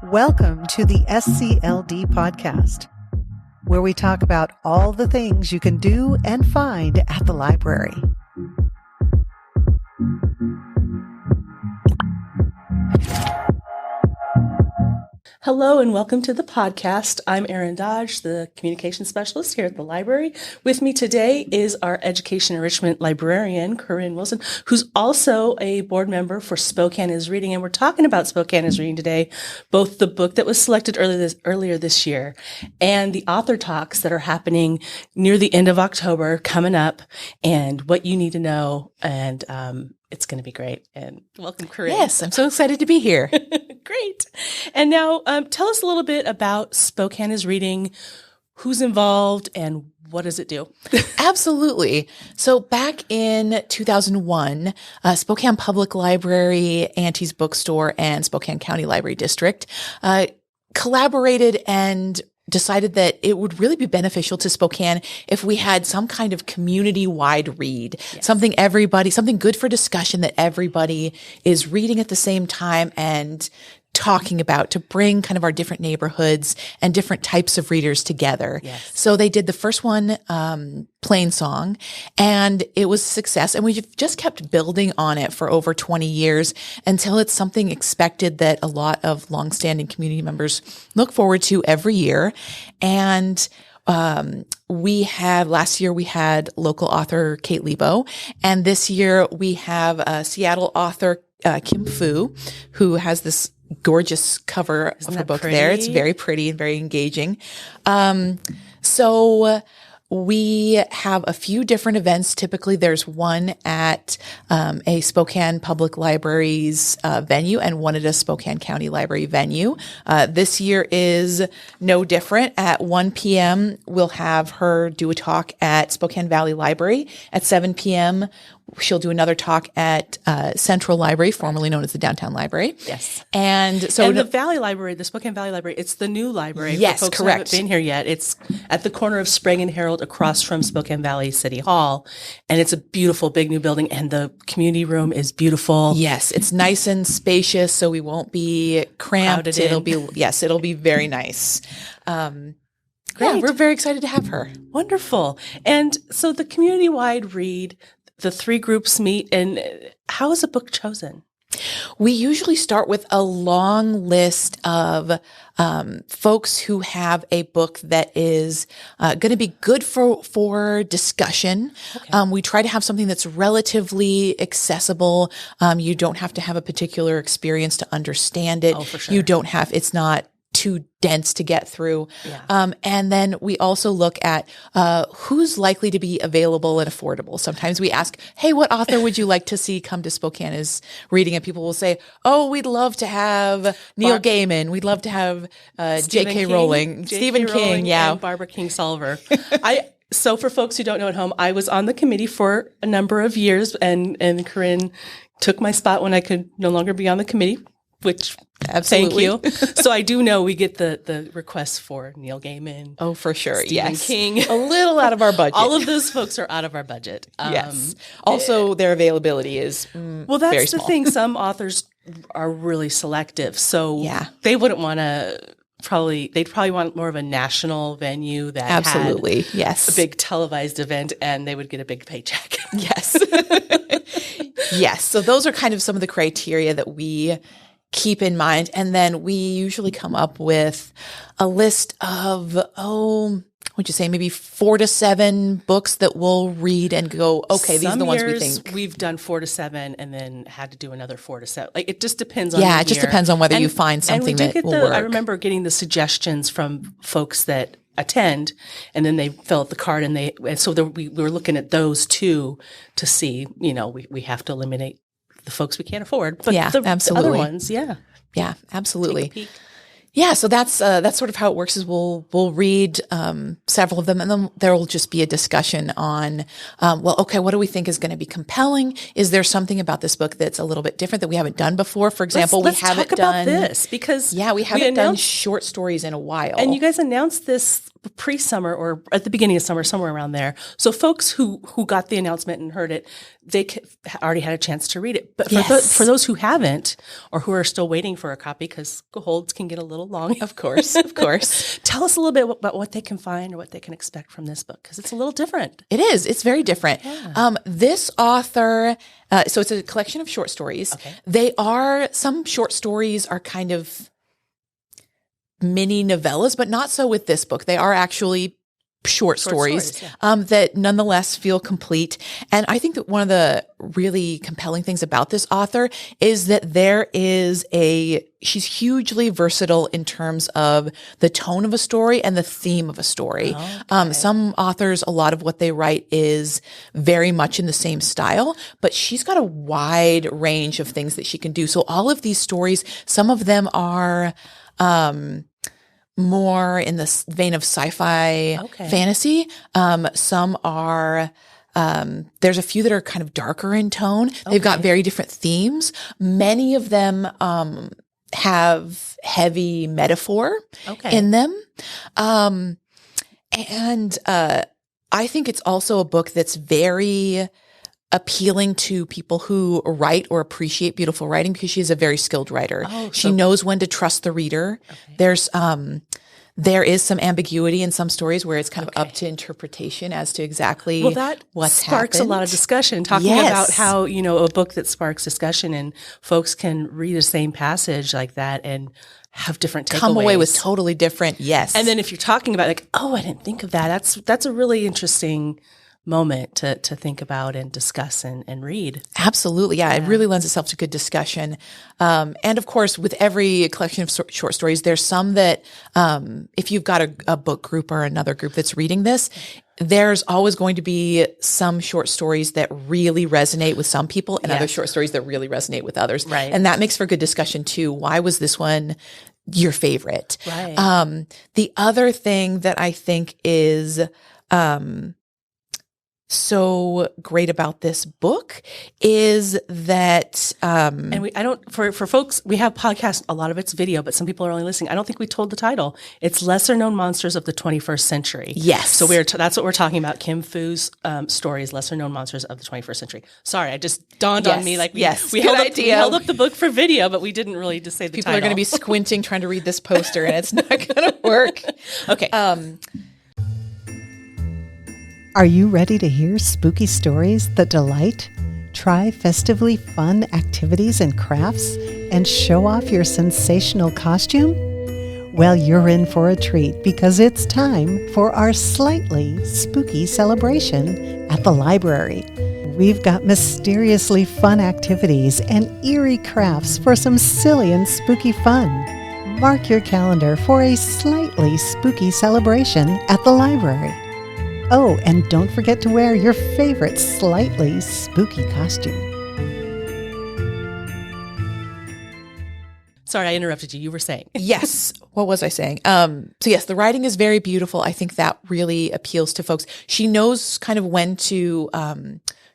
Welcome to the SCLD podcast, where we talk about all the things you can do and find at the library. Hello and welcome to the podcast. I'm Erin Dodge, the communication specialist here at the library. With me today is our education enrichment librarian, Corinne Wilson, who's also a board member for Spokane Is Reading. And we're talking about Spokane Is Reading today, both the book that was selected earlier this year and the author talks that are happening near the end of October coming up and what you need to know. And it's going to be great. And welcome, Corinne. Yes, I'm so excited to be here. Great. And now tell us a little bit about Spokane Is Reading, who's involved, and what does it do? Absolutely. So back in 2001, Spokane Public Library, Auntie's Bookstore, and Spokane County Library District collaborated and decided that it would really be beneficial to Spokane if we had some kind of community-wide read, yes. something good for discussion that everybody is reading at the same time and talking about, to bring kind of our different neighborhoods and different types of readers together. Yes. So they did the first one, Plain Song, and it was a success. And we've just kept building on it for over 20 years until it's something expected that a lot of longstanding community members look forward to every year. And last year we had local author Kate Lebo, and this year we have Seattle author Kim Fu, who has this gorgeous cover of her book there. It's very pretty and very engaging. So we have a few different events. Typically there's one at a Spokane Public Library's venue and one at a Spokane County Library venue. This year is no different. At 1 p.m., we'll have her do a talk at Spokane Valley Library. At 7 p.m., she'll do another talk at Central Library, formerly known as the Downtown Library. Yes. And the Valley Library, the Spokane Valley Library, it's the new library. Yes, for folks correct. who haven't been here yet. It's at the corner of Sprague and Herald across from Spokane Valley City Hall. And it's a beautiful big new building, and the community room is beautiful. Yes, it's nice and spacious, so we won't be cramped. It'll be very nice. Yeah, we're very excited to have her. Wonderful. And so the community-wide read, the three groups meet, and how is a book chosen? We usually start with a long list of folks who have a book that is going to be good for discussion. Okay. We try to have something that's relatively accessible. You don't have to have a particular experience to understand it. Oh, for sure. It's not too dense to get through. Yeah. And then we also look at who's likely to be available and affordable. Sometimes we ask, hey, what author would you like to see come to Spokane Is Reading? And people will say, oh, we'd love to have Neil Gaiman. We'd love to have J.K. Rowling, Stephen King, yeah. And Barbara Kingsolver. So for folks who don't know at home, I was on the committee for a number of years, and Corinne took my spot when I could no longer be on the committee, which absolutely. Thank you. So I do know we get the requests for Neil Gaiman. Oh, for sure. Stephen King. A little out of our budget. All of those folks are out of our budget. Yes. Also, their availability is well, that's very the small. thing. Some authors are really selective, so they wouldn't want to. They'd probably want more of a national venue that absolutely had yes a big televised event, and they would get a big paycheck. Yes. Yes. So those are kind of some of the criteria that we keep in mind. And then we usually come up with a list of, what'd you say, maybe 4 to 7 books that we'll read and go, okay, these are the ones we think. We've done 4 to 7 and then had to do another 4 to 7. Like, it just depends on it just depends on whether you find something that will work. I remember getting the suggestions from folks that attend, and then they fill out the card, and so we were looking at those too to see, we have to eliminate the folks we can't afford, but the absolutely. other ones, yeah, absolutely. Take a peek. Yeah, so that's sort of how it works. Is we'll read several of them, and then there will just be a discussion on, what do we think is going to be compelling? Is there something about this book that's a little bit different that we haven't done before? For example, we haven't done about this because we haven't done short stories in a while, and you guys announced this pre-summer or at the beginning of summer, somewhere around there. So folks who got the announcement and heard it, they already had a chance to read it. But for those who haven't or who are still waiting for a copy, because holds can get a little long. Of course. Tell us a little bit about what they can find or what they can expect from this book, because it's a little different. It is. It's very different. Yeah. This author, so it's a collection of short stories. Okay. Some short stories are kind of mini novellas, but not so with this book. They are actually short stories that nonetheless feel complete. And I think that one of the really compelling things about this author is that she's hugely versatile in terms of the tone of a story and the theme of a story. Okay. Some authors, a lot of what they write is very much in the same style, but she's got a wide range of things that she can do. So all of these stories, some of them are, more in the vein of sci-fi fantasy. Some are, there's a few that are kind of darker in tone. They've got very different themes. Many of them, have heavy metaphor in them. And I think it's also a book that's very appealing to people who write or appreciate beautiful writing, because she is a very skilled writer. She knows when to trust the reader. Okay. There is some ambiguity in some stories where it's kind of up to interpretation as to exactly what's happened. That sparks a lot of discussion, talking about how, a book that sparks discussion and folks can read the same passage like that and have different takeaways. Come away with totally different, And then if you're talking about I didn't think of that. That's a really interesting moment to think about and discuss and read. Absolutely. Yeah. It really lends itself to good discussion. And of course, with every collection of short stories, there's some that, if you've got a book group or another group that's reading this, there's always going to be some short stories that really resonate with some people and other short stories that really resonate with others. Right. And that makes for good discussion too. Why was this one your favorite? Right. The other thing that I think is, so great about this book is that, and for folks, we have podcasts, a lot of it's video, but some people are only listening. I don't think we told the title. It's Lesser Known Monsters of the 21st Century. Yes. So that's what we're talking about. Kim Fu's stories, Lesser Known Monsters of the 21st Century. Sorry, I just dawned on me we held up the book for video, but we didn't really just say the people title. Are going to be squinting trying to read this poster, and it's not going to work. Okay. Are you ready to hear spooky stories that delight? Try festively fun activities and crafts and show off your sensational costume? Well, you're in for a treat, because it's time for our slightly spooky celebration at the library. We've got mysteriously fun activities and eerie crafts for some silly and spooky fun. Mark your calendar for a slightly spooky celebration at the library. Oh, and don't forget to wear your favorite slightly spooky costume. Sorry, I interrupted you. You were saying. Yes. What was I saying? So yes, the writing is very beautiful. I think that really appeals to folks. She knows kind of when to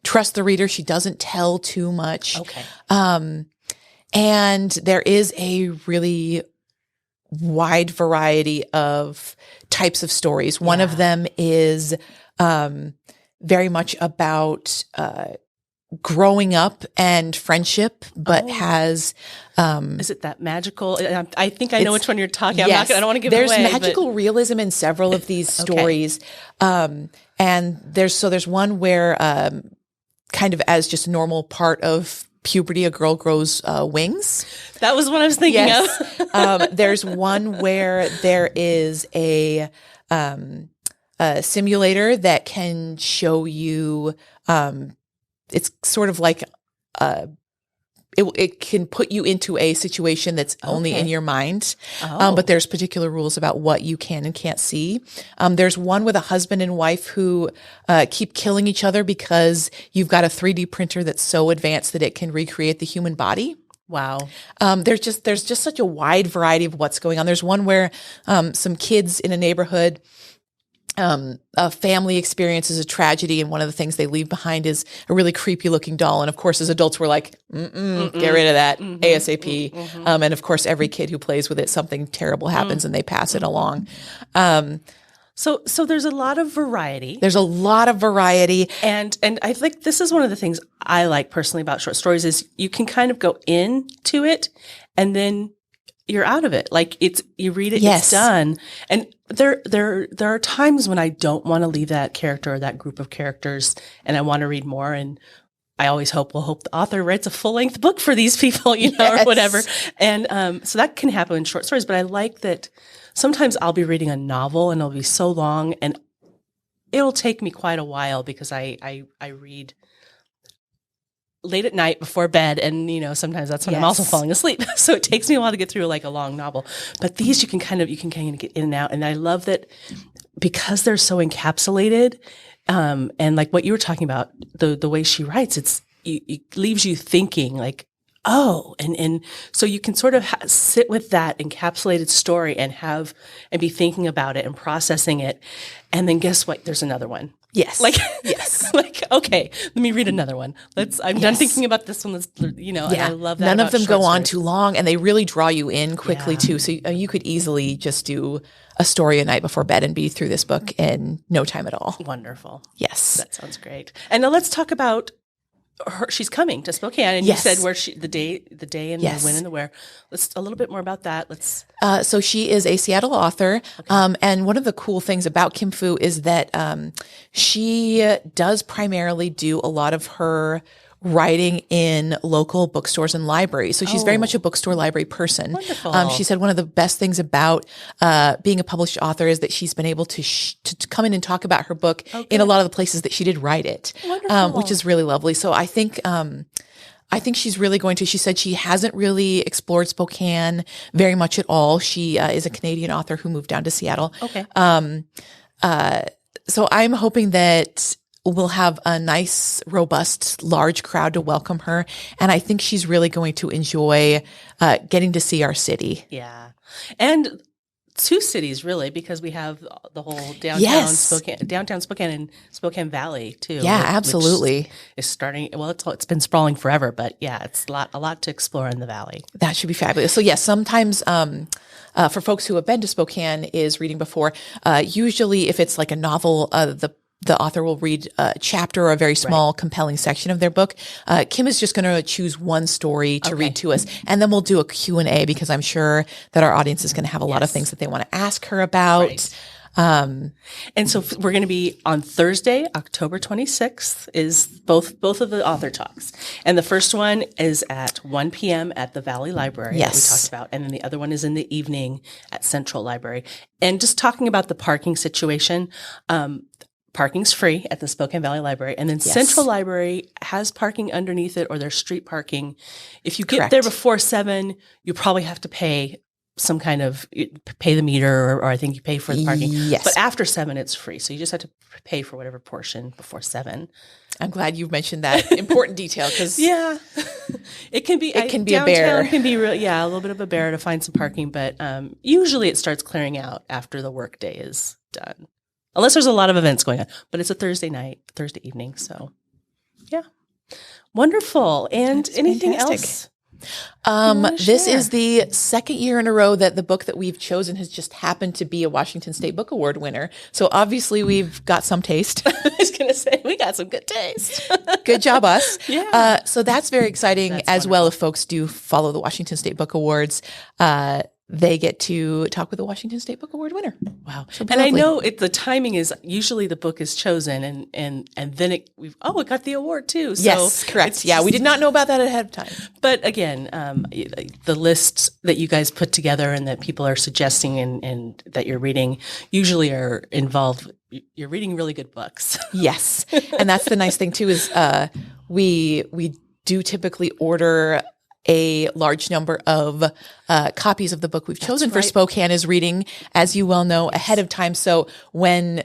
trust the reader. She doesn't tell too much. Okay. And there is a really wide variety of types of stories. One of them is very much about growing up and friendship, but has is it that magical? I think I know which one you're talking about. Yes, I don't want to give it away. There's magical realism in several of these stories. And there's one where kind of as just a normal part of puberty, a girl grows wings. That was what I was thinking of. There's one where there is a simulator that can show you, it's sort of like, it can put you into a situation that's only in your mind. But there's particular rules about what you can and can't see. There's one with a husband and wife who keep killing each other because you've got a 3D printer that's so advanced that it can recreate the human body. Wow. There's just such a wide variety of what's going on. There's one where some kids in a neighborhood, a family experiences a tragedy, and one of the things they leave behind is a really creepy looking doll. And of course, as adults, we're like, get rid of that ASAP. And of course, every kid who plays with it, something terrible happens and they pass it along. So there's a lot of variety. There's a lot of variety. And I think this is one of the things I like personally about short stories is you can kind of go into it and then you're out of it. Like you read it, Yes. it's done. And there are times when I don't want to leave that character or that group of characters and I want to read more. And I always hope the author writes a full length book for these people, you know, Yes. or whatever. And so that can happen in short stories, but I like that sometimes I'll be reading a novel and it'll be so long and it'll take me quite a while because I read late at night before bed. And, you know, sometimes that's when I'm also Yes. falling asleep. So it takes me a while to get through like a long novel, but these you can kind of get in and out. And I love that because they're so encapsulated. And like what you were talking about, the way she writes, it leaves you thinking like, oh, and so you can sort of sit with that encapsulated story and be thinking about it and processing it. And then guess what? There's another one. Yes. Like, yes. like, okay, let me read another one. I'm done thinking about this one. Let's, you know, and I love that. None of about them go short on stories. too long and they really draw you in quickly Yeah. too. So you could easily just do a story a night before bed and be through this book in no time at all. Wonderful. Yes. That sounds great. And now let's talk about her. She's coming to Spokane, and Yes. you said where the day, and Yes. the when and the where. Let's a little bit more about that. Let's. So she is a Seattle author. And one of the cool things about Kim Fu is that she does primarily do a lot of her writing in local bookstores and libraries. So she's very much a bookstore library person. Wonderful. She said one of the best things about being a published author is that she's been able to come in and talk about her book in a lot of the places that she did write it, which is really lovely. So I think she's really going to, she said she hasn't really explored Spokane very much at all. She is a Canadian author who moved down to Seattle. Okay. So I'm hoping that we'll have a nice, robust, large crowd to welcome her. And I think she's really going to enjoy getting to see our city. Yeah, and two cities really, because we have the whole Yes. downtown Spokane and Spokane Valley too. Yeah, which absolutely. is starting. Well, it's been sprawling forever, but yeah, it's a lot to explore in the valley. That should be fabulous. So yes, sometimes for folks who have been to Spokane Is Reading before, usually if it's like a novel, the author will read a chapter or a very small, compelling section of their book. Kim is just going to choose one story to read to us, and then we'll do a Q&A because I'm sure that our audience is going to have a lot of things that they want to ask her about. Right. And so we're going to be on Thursday, October 26th is both of the author talks. And the first one is at 1 p.m. at the Valley Library that we talked about. And then the other one is in the evening at Central Library. And just talking about the parking situation, parking's free at the Spokane Valley Library. And then Central Library has parking underneath it, or there's street parking. If you get there before 7, you probably have to pay some kind of pay the meter, or I think you pay for the parking. Yes. But after 7, it's free. So you just have to pay for whatever portion before 7. I'm glad you've mentioned that important detail because it can be a bear. It can be a little bit of a bear to find some parking, but usually it starts clearing out after the workday is done. Unless there's a lot of events going on, but it's a Thursday evening. So yeah. Wonderful. And anything else? This is the second year in a row that the book that we've chosen has just happened to be a Washington State Book Award winner. So obviously we've got some taste. I was going to say, we got some good taste. Good job, us. Yeah. So that's very exciting as well. If folks do follow the Washington State Book Awards, they get to talk with the Washington State Book Award winner. Wow. And I know the timing is usually the book is chosen and then it got the award too. So yes, correct. Yeah, we did not know about that ahead of time. But again, the lists that you guys put together and that people are suggesting and that you're reading usually are involved. You're reading really good books. Yes. And that's the nice thing too is we do typically order a large number of copies of the book we've chosen for Spokane Is Reading, as you well know, ahead of time. So when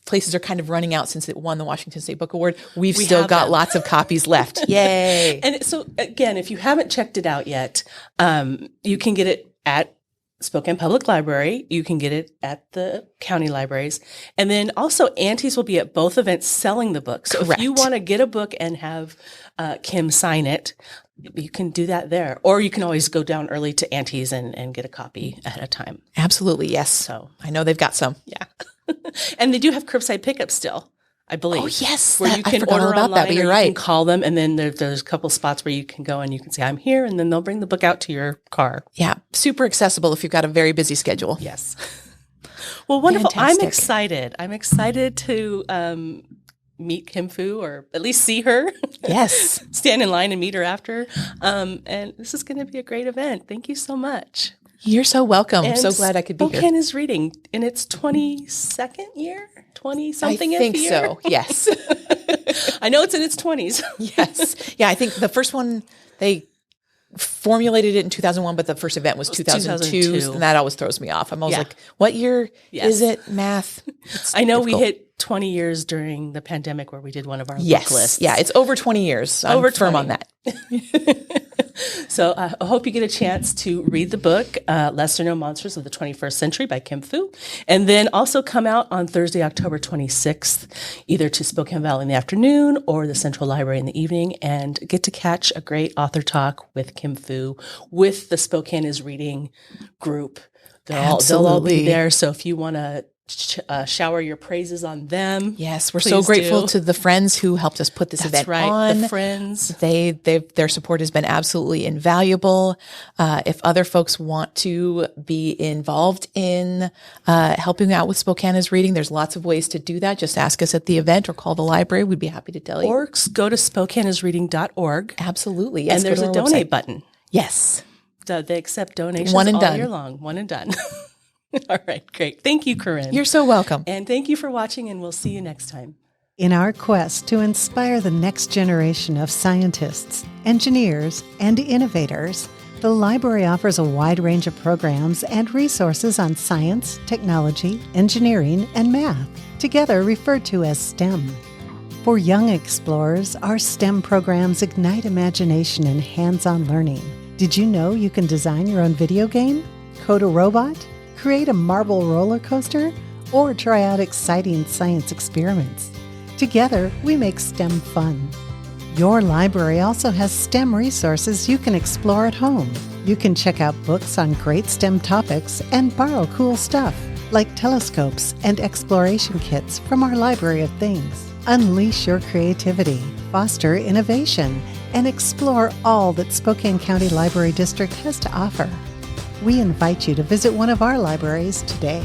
places are kind of running out since it won the Washington State Book Award, we've still got lots of copies left. Yay. And so again, if you haven't checked it out yet, you can get it at Spokane Public Library. You can get it at the county libraries. And then also Aunties will be at both events selling the book. So if you want to get a book and have Kim sign it, you can do that there. Or you can always go down early to Aunties and get a copy ahead of time. Absolutely. Yes. So I know they've got some. yeah. And they do have curbside pickup still, I believe. Oh, yes. Where you I can forgot order all about online, that, but or you're you right. can call them, and then there's a couple spots where you can go and you can say, I'm here, and then they'll bring the book out to your car. Yeah. Super accessible if you've got a very busy schedule. Yes. Well, wonderful. Fantastic. I'm excited. I'm excited to meet Kim Fu, or at least see her. Yes. Stand in line and meet her after. And this is going to be a great event. Thank you so much. You're so welcome. I'm And so glad I could be Spokane here. Is Reading in its 22nd year? 20-something I think year? so. Yes. I know it's in its 20s. Yes. Yeah. I think the first one, they formulated it in 2001, but the first event was 2002. And that always throws me off. I'm always like, what year is it? Math. I know difficult. we hit 20 years during the pandemic where we did one of our book Yes. lists. Yeah. It's over 20 years. I'm Over firm 20. on that. So I hope you get a chance to read the book, Lesser Known Monsters of the 21st Century by Kim Fu. And then also come out on Thursday, October 26th, either to Spokane Valley in the afternoon or the Central Library in the evening, and get to catch a great author talk with Kim Fu with the Spokane Is Reading group. They'll all be there. So if you want to shower your praises on them. Yes, we're so grateful to the friends who helped us put this event on. The friends. Their support has been absolutely invaluable. If other folks want to be involved in helping out with Spokane Is Reading, there's lots of ways to do that. Just ask us at the event or call the library. We'd be happy to tell you. Or go to SpokaneIsReading.org. Absolutely. Yes, And there's a donate button. Yes. So they accept donations One and all done. year long. One and done. All right, great. Thank you, Corinne. You're so welcome. And thank you for watching, and we'll see you next time. In our quest to inspire the next generation of scientists, engineers, and innovators, the library offers a wide range of programs and resources on science, technology, engineering, and math, together referred to as STEM. For young explorers, our STEM programs ignite imagination and hands-on learning. Did you know you can design your own video game, code a robot, create a marble roller coaster, or try out exciting science experiments? Together, we make STEM fun. Your library also has STEM resources you can explore at home. You can check out books on great STEM topics and borrow cool stuff, like telescopes and exploration kits from our Library of Things. Unleash your creativity, foster innovation, and explore all that Spokane County Library District has to offer. We invite you to visit one of our libraries today.